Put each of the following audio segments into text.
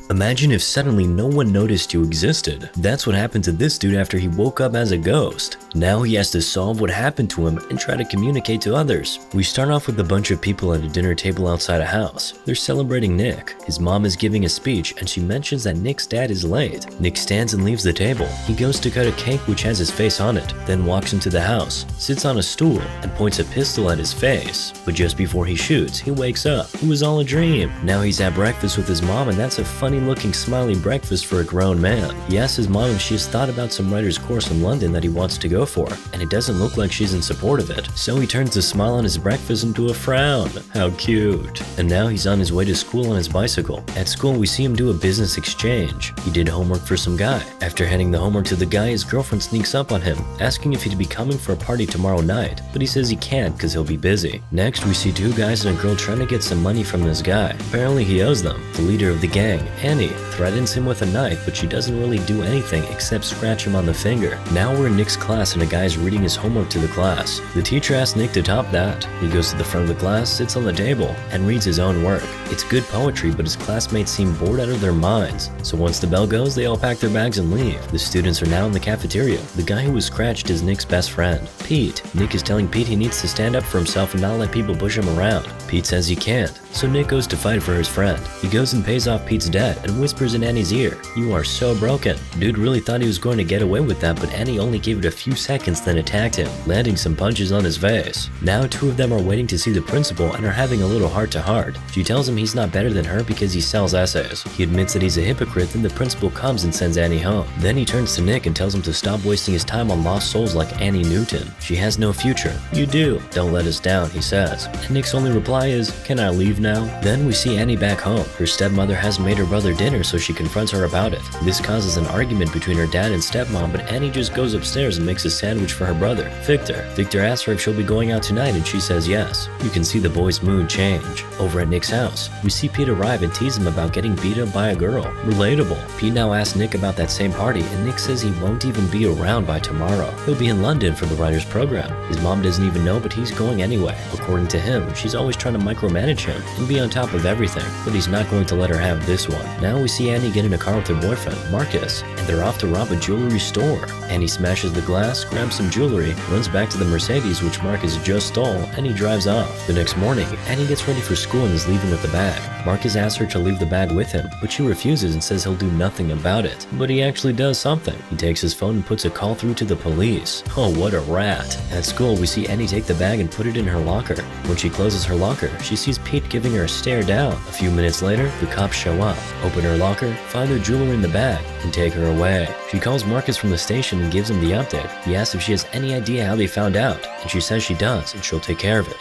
Imagine if suddenly no one noticed you existed. That's what happened to this dude after he woke up as a ghost. Now he has to solve what happened to him and try to communicate to others. We start off with a bunch of people at a dinner table outside a house. They're celebrating Nick. His mom is giving a speech and she mentions that Nick's dad is late. Nick stands and leaves the table. He goes to cut a cake which has his face on it, then walks into the house, sits on a stool, and points a pistol at his face. But just before he shoots, he wakes up. It was all a dream. Now he's at breakfast with his mom, and that's a funny looking smiley breakfast for a grown man. He asks his mom if she has thought about some writer's course in London that he wants to go for, and it doesn't look like she's in support of it. So he turns the smile on his breakfast into a frown. How cute. And now he's on his way to school on his bicycle. At school, we see him do a business exchange. He did homework for some guy. After handing the homework to the guy, his girlfriend sneaks up on him, asking if he'd be coming for a party tomorrow night, but he says he can't because he'll be busy. Next, we see two guys and a girl trying to get some money from this guy. Apparently he owes them. The leader of the gang, Annie, threatens him with a knife, but she doesn't really do anything except scratch him on the finger. Now we're in Nick's class and a guy's reading his homework to the class. The teacher asks Nick to top that. He goes to the front of the class, sits on the table, and reads his own work. It's good poetry, but his classmates seem bored out of their minds. So once the bell goes, they all pack their bags and leave. The students are now in the cafeteria. The guy who was scratched is Nick's best friend, Pete. Nick is telling Pete he needs to stand up for himself and not let people push him around. Pete says he can't, so Nick goes to fight for his friend. He goes and pays off Pete's debt and whispers in Annie's ear, "You are so broken." Dude really thought he was going to get away with that, but Annie only gave it a few seconds then attacked him, landing some punches on his face. Now two of them are waiting to see the principal and are having a little heart-to-heart. She tells him he's not better than her because he sells essays. He admits that he's a hypocrite, then the principal comes and sends Annie home. Then he turns to Nick and tells him to stop wasting his time on lost souls like Annie Newton. She has no future. You do. Don't let us down, he says. And Nick's only reply is, "Can I leave now?" Then we see Annie back home. Her stepmother hasn't made her brother dinner, so she confronts her about it. This causes an argument between her dad and stepmom, but Annie just goes upstairs and makes a sandwich for her brother, Victor. Victor asks her if she'll be going out tonight and she says yes. You can see the boy's mood change. Over at Nick's house, we see Pete arrive and tease him about getting beat up by a girl. Relatable. Pete now asks Nick about that same party, and Nick says he won't even be around by tomorrow. He'll be in London for the writer's program. His mom doesn't even know, but he's going anyway. According to him, she's always trying to micromanage him and be on top of everything, but he's not going to let her have this one. Now we see Annie get in a car with her boyfriend, Marcus, and they're off to rob a jewelry store. Annie smashes the glass, grabs some jewelry, runs back to the Mercedes which Marcus just stole, and he drives off. The next morning, Annie gets ready for school and is leaving with the bag. Marcus asks her to leave the bag with him, but she refuses and says he'll do nothing about it. But he actually does something. He takes his phone and puts a call through to the police. Oh, what a rat. At school, we see Annie take the bag and put it in her locker. When she closes her locker, she sees Pete giving her a stare down. A few minutes later, the cops show up, open her locker, find her jewelry in the bag, and take her away. She calls Marcus from the station and gives him the update. He asks if she has any idea how they found out, and she says she does, and she'll take care of it.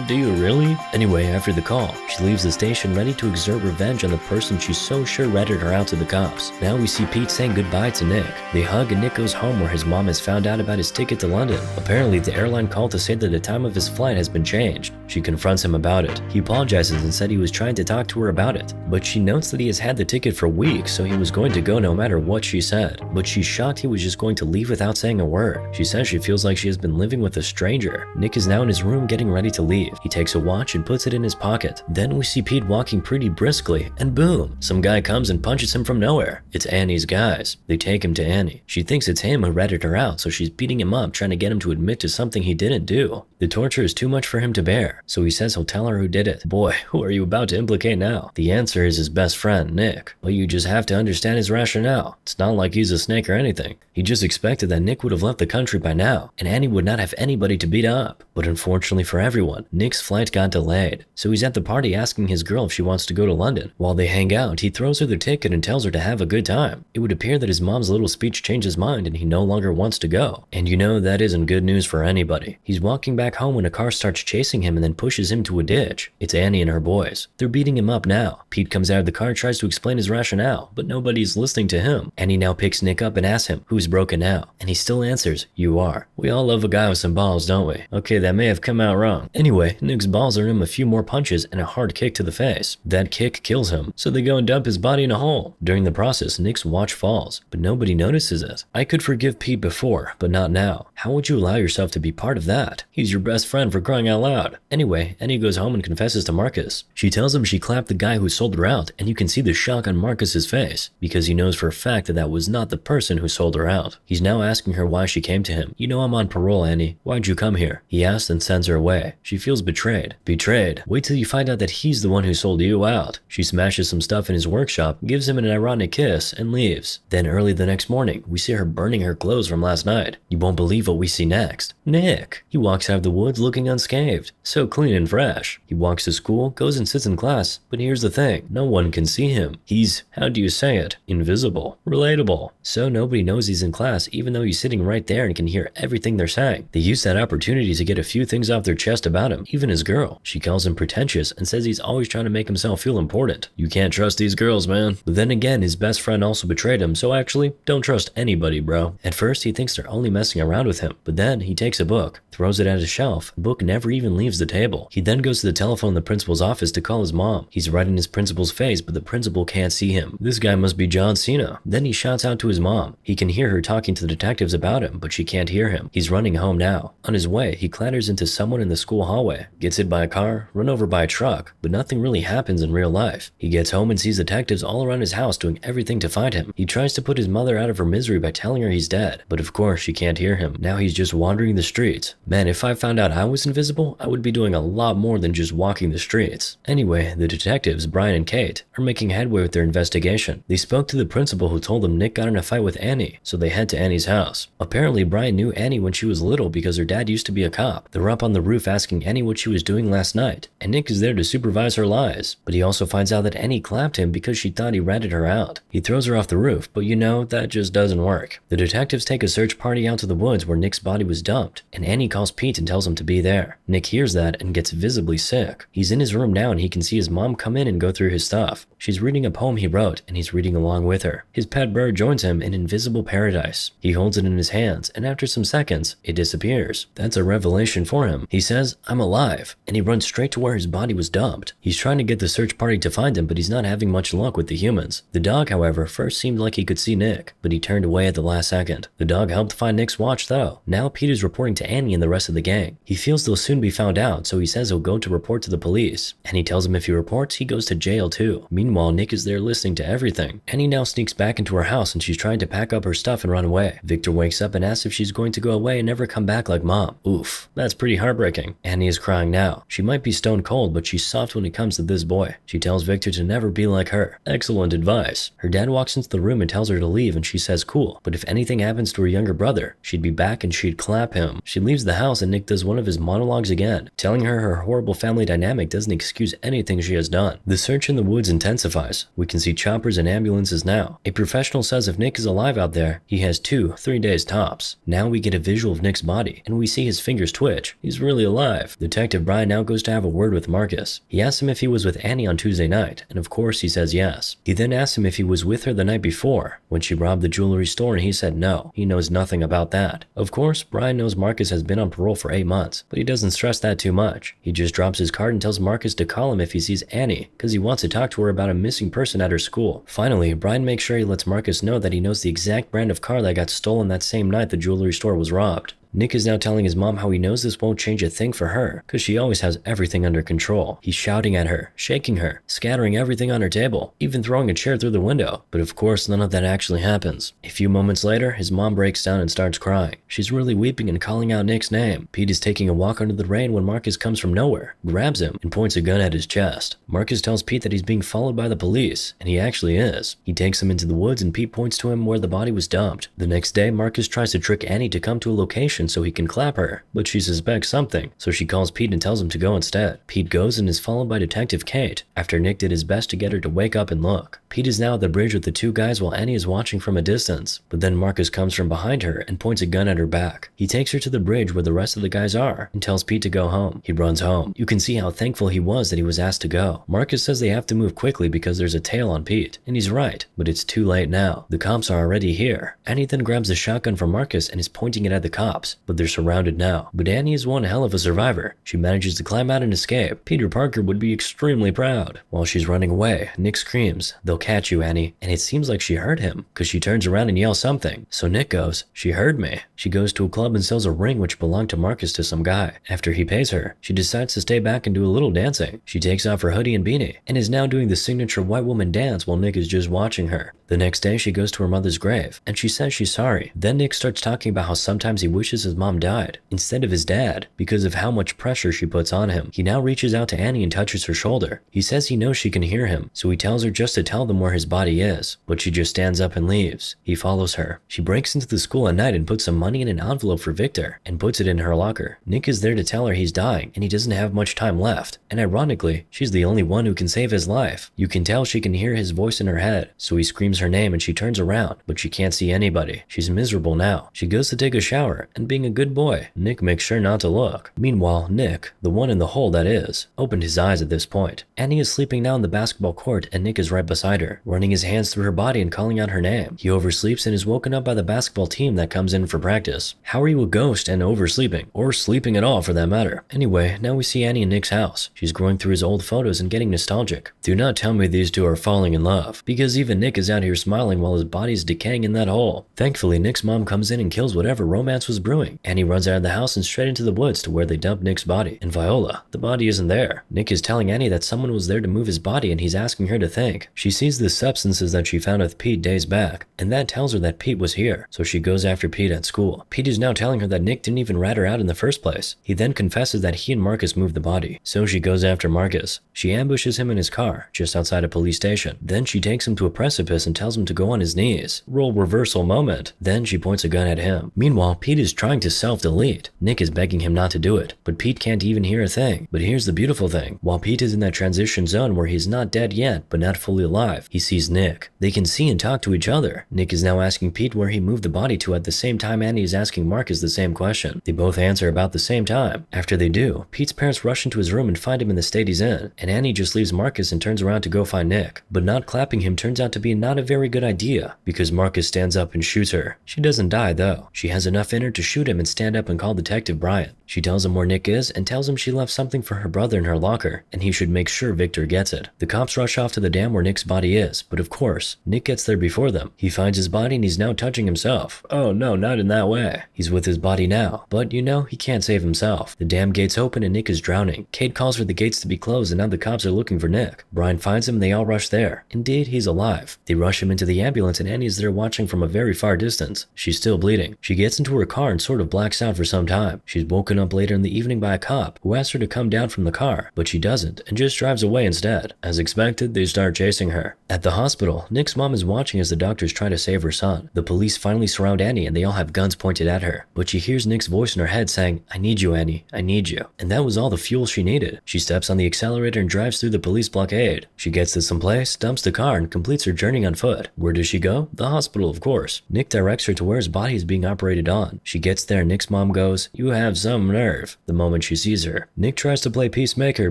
Do you really? Anyway, after the call, she leaves the station ready to exert revenge on the person she's so sure ratted her out to the cops. Now we see Pete saying goodbye to Nick. They hug and Nick goes home where his mom has found out about his ticket to London. Apparently, the airline called to say that the time of his flight has been changed. She confronts him about it. He apologizes and said he was trying to talk to her about it, but she notes that he has had the ticket for weeks, so he was going to go no matter what she said. But she's shocked he was just going to leave without saying a word. She says she feels like she has been living with a stranger. Nick is now in his room getting ready to leave. He takes a watch and puts it in his pocket. Then we see Pete walking pretty briskly, and boom, some guy comes and punches him from nowhere. It's Annie's guys. They take him to Annie. She thinks it's him who ratted her out, so she's beating him up, trying to get him to admit to something he didn't do. The torture is too much for him to bear, so he says he'll tell her who did it. Boy, who are you about to implicate now? The answer is his best friend, Nick. Well, you just have to understand his rationale. It's not like he's a snake or anything. He just expected that Nick would have left the country by now, and Annie would not have anybody to beat up. But unfortunately for everyone, Nick's flight got delayed, so he's at the party asking his girl if she wants to go to London. While they hang out, he throws her the ticket and tells her to have a good time. It would appear that his mom's little speech changed his mind and he no longer wants to go. And you know that isn't good news for anybody. He's walking back home when a car starts chasing him and then pushes him to a ditch. It's Annie and her boys. They're beating him up now. Pete comes out of the car and tries to explain his rationale, but nobody's listening to him. Annie now picks Nick up and asks him, "Who's broken now?" And he still answers, "You are." We all love a guy with some balls, don't we? Okay, that may have come out wrong. Anyway, Nick's balls earn him a few more punches and a hard kick to the face. That kick kills him, so they go and dump his body in a hole. During the process, Nick's watch falls, but nobody notices it. I could forgive Pete before, but not now. How would you allow yourself to be part of that? He's your best friend, for crying out loud. Anyway, Annie goes home and confesses to Marcus. She tells him she clapped the guy who sold her out, and you can see the shock on Marcus's face, because he knows for a fact that that was not the person who sold her out. He's now asking her why she came to him. You know I'm on parole, Annie. Why'd you come here? He asks and sends her away. She feels betrayed. Betrayed? Wait till you find out that he's the one who sold you out. She smashes some stuff in his workshop, gives him an ironic kiss, and leaves. Then early the next morning, we see her burning her clothes from last night. You won't believe what we see next. Nick. He walks out of the woods looking unscathed. So clean and fresh. He walks to school, goes and sits in class, but here's the thing. No one can see him. He's, how do you say it? Invisible. Relatable. So nobody knows he's in class even though he's sitting right there and can hear everything they're saying. They use that opportunity to get a few things off their chest about him, even his girl. She calls him pretentious and says he's always trying to make himself feel important. You can't trust these girls, man. But then again, his best friend also betrayed him, so actually, don't trust anybody, bro. At first, he thinks they're only messing around with him, but then he takes a book, throws it at a shelf. The book never even leaves the table. He then goes to the telephone in the principal's office to call his mom. He's right in his principal's face, but the principal can't see him. This guy must be John Cena. Then he shouts out to his mom. He can hear her talking to the detectives about him, but she can't hear him. He's running home now. On his way, he clatters into someone in the school hallway, gets hit by a car, run over by a truck, but nothing really happens in real life. He gets home and sees detectives all around his house doing everything to find him. He tries to put his mother out of her misery by telling her he's dead, but of course she can't hear him. Now he's just wandering the streets. Man, if I found out I was invisible, I would be doing a lot more than just walking the streets. Anyway, the detectives, Brian and Kate, are making headway with their investigation. They spoke to the principal who told them Nick got in a fight with Annie, so they head to Annie's house. Apparently, Brian knew Annie when she was little because her dad used to be a cop. They're up on the roof asking Annie what she was doing last night, and Nick is there to supervise her lies. But he also finds out that Annie clapped him because she thought he ratted her out. He throws her off the roof, but you know, that just doesn't work. The detectives take a search party out to the woods where Nick's body was dumped, and Annie calls Pete and tells him to be there. Nick hears that and gets visibly sick. He's in his room now and he can see his mom come in and go through his stuff. She's reading a poem he wrote and he's reading along with her. His pet bird joins him in Invisible Paradise. He holds it in his hands and after some seconds, it disappears. That's a revelation for him. He says, "I'm alive," and he runs straight to where his body was dumped. He's trying to get the search party to find him, but he's not having much luck with the humans. The dog, however, first seemed like he could see Nick, but he turned away at the last second. The dog helped find Nick's watch though. Now Pete is reporting to Annie and the rest of the gang. He feels they'll soon be found out, so he says he'll go to report to the police. And he tells him if he reports, he goes to jail too. Meanwhile, Nick is there listening to everything. Annie now sneaks back into her house and she's trying to pack up her stuff and run away. Victor wakes up and asks if she's going to go away and never come back like mom. Oof, that's pretty heartbreaking. Annie is crying now. She might be stone cold, but she's soft when it comes to this boy. She tells Victor to never be like her. Excellent advice. Her dad walks into the room and tells her to leave and she says cool, but if anything happens to her younger brother, she'd be back and she'd clap him. She leaves the house and Nick does one of his monologues again, telling her her horrible family dynamic doesn't excuse anything she has done. The search in the woods intensifies. We can see choppers and ambulances now. A professional says if Nick is alive out there, he has 2-3 days tops. Now we get a visual of Nick's body and we see his fingers twitch. He's really alive. Detective Brian now goes to have a word with Marcus. He asks him if he was with Annie on Tuesday night, and of course he says yes. He then asks him if he was with her the night before, when she robbed the jewelry store, and he said no. He knows nothing about that. Of course, Brian knows Marcus has been on parole for 8 months, but he doesn't stress that too much. He just drops his card and tells Marcus to call him if he sees Annie, because he wants to talk to her about a missing person at her school. Finally, Brian makes sure he lets Marcus know that he knows the exact brand of car that got stolen that same night the jewelry store was robbed. Nick is now telling his mom how he knows this won't change a thing for her, cause she always has everything under control. He's shouting at her, shaking her, scattering everything on her table, even throwing a chair through the window. But of course none of that actually happens. A few moments later, his mom breaks down and starts crying. She's really weeping and calling out Nick's name. Pete is taking a walk under the rain when Marcus comes from nowhere, grabs him, and points a gun at his chest. Marcus tells Pete that he's being followed by the police, and he actually is. He takes him into the woods and Pete points to him where the body was dumped. The next day, Marcus tries to trick Annie to come to a location so he can clap her, but she suspects something, so she calls Pete and tells him to go instead. Pete goes and is followed by Detective Kate, after Nick did his best to get her to wake up and look. Pete is now at the bridge with the two guys while Annie is watching from a distance, but then Marcus comes from behind her and points a gun at her back. He takes her to the bridge where the rest of the guys are and tells Pete to go home. He runs home. You can see how thankful he was that he was asked to go. Marcus says they have to move quickly because there's a tail on Pete, and he's right, but it's too late now. The cops are already here. Annie then grabs a shotgun from Marcus and is pointing it at the cops. lives, but they're surrounded now. But Annie is one hell of a survivor. She manages to climb out and escape. Peter Parker would be extremely proud. While she's running away, Nick screams, "They'll catch you, Annie," and it seems like she heard him, because she turns around and yells something. So Nick goes, "She heard me." She goes to a club and sells a ring which belonged to Marcus to some guy. After he pays her, she decides to stay back and do a little dancing. She takes off her hoodie and beanie, and is now doing the signature white woman dance while Nick is just watching her. The next day, she goes to her mother's grave, and she says she's sorry. Then Nick starts talking about how sometimes he wishes his mom died, instead of his dad, because of how much pressure she puts on him. He now reaches out to Annie and touches her shoulder. He says he knows she can hear him, so he tells her just to tell them where his body is, but she just stands up and leaves. He follows her. She breaks into the school at night and puts some money in an envelope for Victor, and puts it in her locker. Nick is there to tell her he's dying, and he doesn't have much time left, and ironically, she's the only one who can save his life. You can tell she can hear his voice in her head, so he screams her name and she turns around, but she can't see anybody. She's miserable now. She goes to take a shower, and being a good boy, Nick makes sure not to look. Meanwhile, Nick, the one in the hole that is, opened his eyes at this point. Annie is sleeping now in the basketball court, and Nick is right beside her, running his hands through her body and calling out her name. He oversleeps and is woken up by the basketball team that comes in for practice. How are you a ghost and oversleeping? Or sleeping at all for that matter? Anyway, now we see Annie in Nick's house. She's going through his old photos and getting nostalgic. Do not tell me these two are falling in love, because even Nick is out here smiling while his body's decaying in that hole. Thankfully, Nick's mom comes in and kills whatever romance was brewing. Annie runs out of the house and straight into the woods to where they dumped Nick's body. And Viola, the body isn't there. Nick is telling Annie that someone was there to move his body and he's asking her to think. She sees the substances that she found with Pete days back, and that tells her that Pete was here, so she goes after Pete at school. Pete is now telling her that Nick didn't even rat her out in the first place. He then confesses that he and Marcus moved the body, so she goes after Marcus. She ambushes him in his car, just outside a police station. Then she takes him to a precipice and tells him to go on his knees. Role reversal moment. Then she points a gun at him. Meanwhile, Pete is trying to self-delete. Nick is begging him not to do it, but Pete can't even hear a thing. But here's the beautiful thing. While Pete is in that transition zone where he's not dead yet, but not fully alive, he sees Nick. They can see and talk to each other. Nick is now asking Pete where he moved the body to at the same time Annie is asking Marcus the same question. They both answer about the same time. After they do, Pete's parents rush into his room and find him in the state he's in, and Annie just leaves Marcus and turns around to go find Nick. But not clapping him turns out to be not a very good idea, because Marcus stands up and shoots her. She doesn't die though. She has enough in her to shoot him and stand up and call Detective Bryant. She tells him where Nick is and tells him she left something for her brother in her locker, and he should make sure Victor gets it. The cops rush off to the dam where Nick's body is, but of course, Nick gets there before them. He finds his body and he's now touching himself. Oh no, not in that way. He's with his body now, but you know, he can't save himself. The dam gates open and Nick is drowning. Kate calls for the gates to be closed and now the cops are looking for Nick. Brian finds him and they all rush there. Indeed, he's alive. They rush him into the ambulance and Annie is there watching from a very far distance. She's still bleeding. She gets into her car and sort of blacks out for some time. She's woken up later in the evening by a cop who asks her to come down from the car, but she doesn't and just drives away instead. As expected, they start chasing her. At the hospital, Nick's mom is watching as the doctors try to save her son. The police finally surround Annie and they all have guns pointed at her, but she hears Nick's voice in her head saying, "I need you, Annie, I need you." And that was all the fuel she needed. She steps on the accelerator and drives through the police blockade. She gets to some place, dumps the car, and completes her journey on foot. Where does she go? The hospital, of course. Nick directs her to where his body is being operated on. She gets there and Nick's mom goes, "You have some nerve," the moment she sees her. Nick tries to play peacemaker,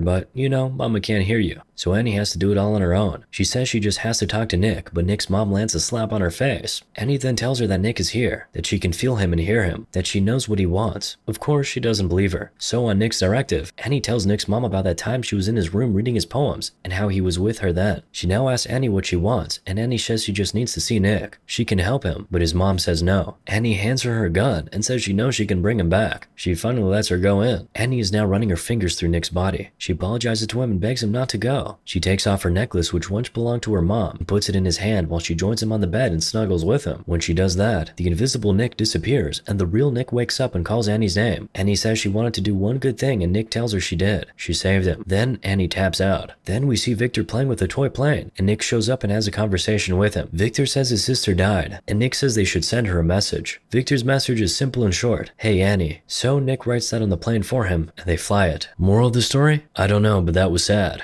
but, you know, mama can't hear you. So Annie has to do it all on her own. She says she just has to talk to Nick, but Nick's mom lands a slap on her face. Annie then tells her that Nick is here, that she can feel him and hear him, that she knows what he wants. Of course, she doesn't believe her. So on Nick's directive, Annie tells Nick's mom about that time she was in his room reading his poems, and how he was with her then. She now asks Annie what she wants, and Annie says she just needs to see Nick. She can help him, but his mom says no. Annie hands her her gun and says she knows she can bring him back. She finally lets her go in. Annie is now running her fingers through Nick's body. She apologizes to him and begs him not to go. She takes off her necklace, which once belonged to her mom, and puts it in his hand while she joins him on the bed and snuggles with him. When she does that, the invisible Nick disappears, and the real Nick wakes up and calls Annie's name. Annie says she wanted to do one good thing, and Nick tells her she did. She saved him. Then Annie taps out. Then we see Victor playing with a toy plane, and Nick shows up and has a conversation with him. Victor says his sister died, and Nick says they should send her a message. Victor's message is simple and short. "Hey Annie." So Nick writes that on the plane for him, and they fly it. Moral of the story? I don't know, but that was sad.